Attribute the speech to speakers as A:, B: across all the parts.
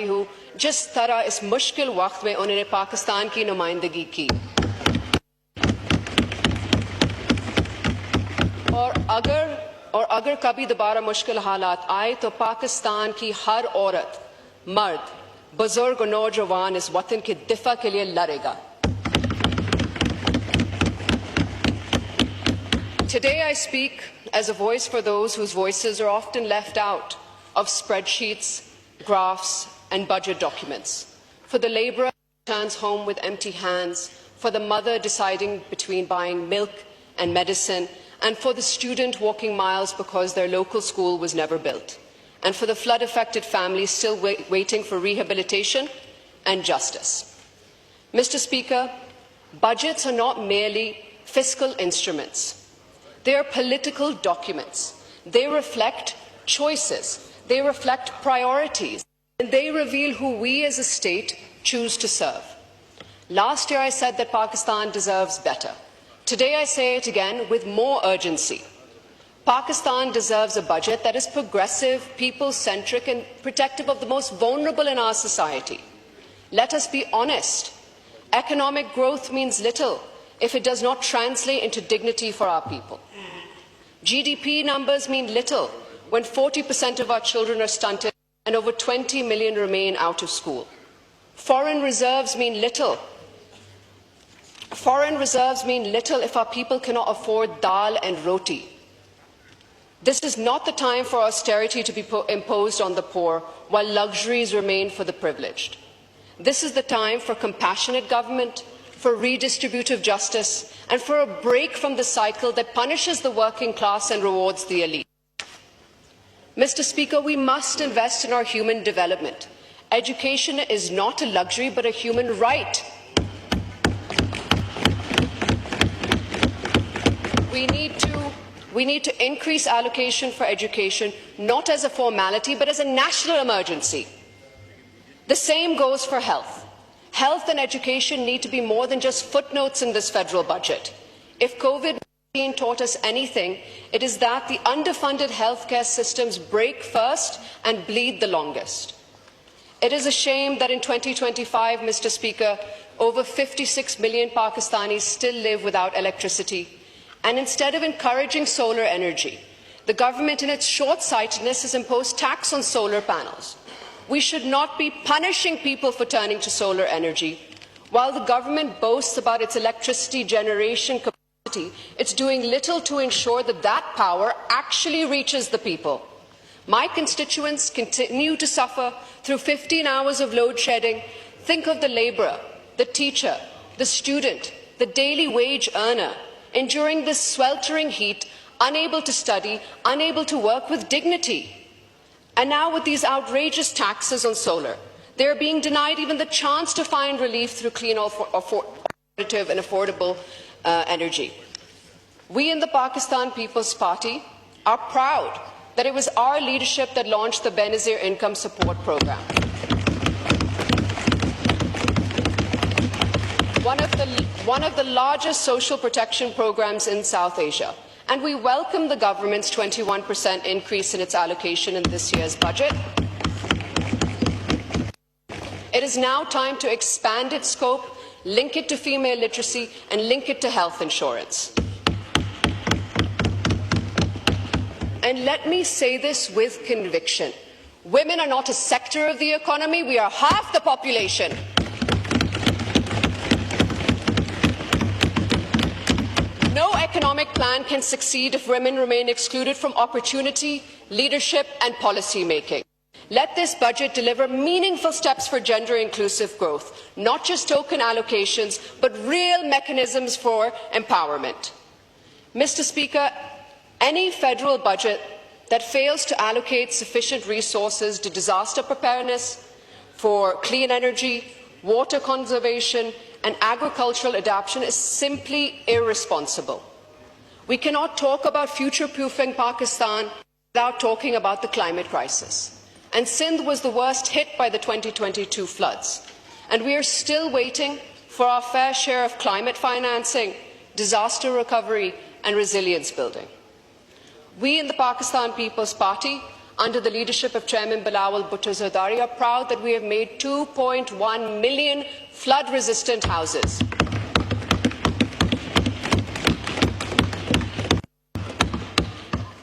A: हूँ जिस तरह इस मुश्किल वक्त में उन्होंने पाकिस्तान की नुमाइंदगी की। और अगर कभी दोबारा मुश्किल हालात आए तो पाकिस्तान की हर औरत, मर्द, बुजुर्ग और नौजवान इस वतन के दिफा के लिए लड़ेगा। Today I speak as a voice for those whose voices are often left out of spreadsheets, graphs and budget documents. For the labourer who returns home with empty hands, for the mother deciding between buying milk and medicine, and for the student walking miles because their local school was never built, and for the flood-affected families still waiting for rehabilitation and justice. Mr. Speaker, budgets are not merely fiscal instruments. They are political documents. They reflect choices. They reflect priorities. And they reveal who we as a state choose to serve. Last year I said that Pakistan deserves better. Today I say it again with more urgency. Pakistan deserves a budget that is progressive, people-centric and protective of the most vulnerable in our society. Let us be honest. Economic growth means little if it does not translate into dignity for our people. GDP numbers mean little when 40% of our children are stunted and over 20 million remain out of school. Foreign reserves mean little. Foreign reserves mean little if our people cannot afford dal and roti. This is not the time for austerity to be imposed on the poor while luxuries remain for the privileged. This is the time for compassionate government, for redistributive justice, and for a break from the cycle that punishes the working class and rewards the elite. Mr. Speaker, we must invest in our human development. Education is not a luxury but a human right. We need to increase allocation for education, not as a formality but as a national emergency. The same goes for health. Health and education need to be more than just footnotes in this federal budget. If COVID-19 taught us anything, it is that the underfunded healthcare systems break first and bleed the longest. It is a shame that in 2025, Mr. Speaker, over 56 million Pakistanis still live without electricity. And instead of encouraging solar energy, the government in its short-sightedness has imposed tax on solar panels. We should not be punishing people for turning to solar energy. While the government boasts about its electricity generation capacity, it's doing little to ensure that that power actually reaches the people. My constituents continue to suffer through 15 hours of load shedding. Think of the labourer, the teacher, the student, the daily wage earner, enduring this sweltering heat, unable to study, unable to work with dignity. And now with these outrageous taxes on solar, they are being denied even the chance to find relief through clean, alternative and affordable energy. We in the Pakistan People's Party are proud that it was our leadership that launched the Benazir Income Support Programme. One of the largest social protection programs in South Asia. And we welcome the government's 21% increase in its allocation in this year's budget. It is now time to expand its scope, link it to female literacy, and link it to health insurance. And let me say this with conviction. Women are not a sector of the economy. We are half the population. No economic plan can succeed if women remain excluded from opportunity, leadership and policy making. Let this budget deliver meaningful steps for gender-inclusive growth, not just token allocations, but real mechanisms for empowerment. Mr. Speaker, any federal budget that fails to allocate sufficient resources to disaster preparedness, for clean energy, water conservation and agricultural adaptation is simply irresponsible. We cannot talk about future-proofing Pakistan without talking about the climate crisis. And Sindh was the worst hit by the 2022 floods. And we are still waiting for our fair share of climate financing, disaster recovery and resilience building. We in the Pakistan People's Party under the leadership of Chairman Bilawal Bhutto Zardari, are proud that we have made 2.1 million flood-resistant houses.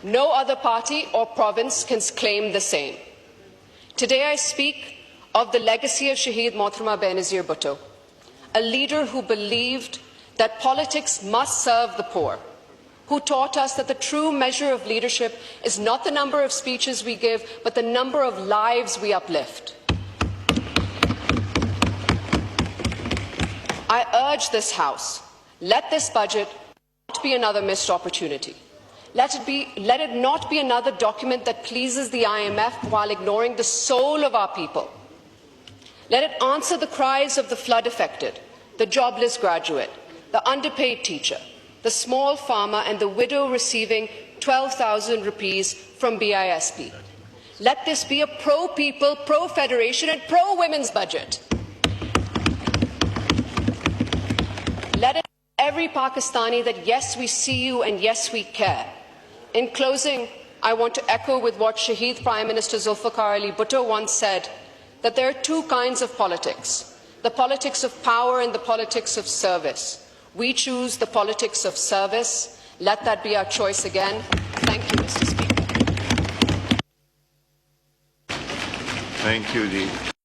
A: No other party or province can claim the same. Today I speak of the legacy of Shaheed Mohtarama Benazir Bhutto, a leader who believed that politics must serve the poor, who taught us that the true measure of leadership is not the number of speeches we give, but the number of lives we uplift. I urge this House, let this budget not be another missed opportunity. Let it not be another document that pleases the IMF while ignoring the soul of our people. Let it answer the cries of the flood-affected, the jobless graduate, the underpaid teacher, the small farmer and the widow receiving 12,000 rupees from BISP. Let this be a pro-people, pro-federation and pro-women's budget. Let it be every Pakistani that yes, we see you and yes, we care. In closing, I want to echo with what Shaheed Prime Minister Zulfikar Ali Bhutto once said, that there are two kinds of politics, the politics of power and the politics of service. We choose the politics of service. Let that be our choice again. Thank you, Mr. Speaker.
B: Thank you,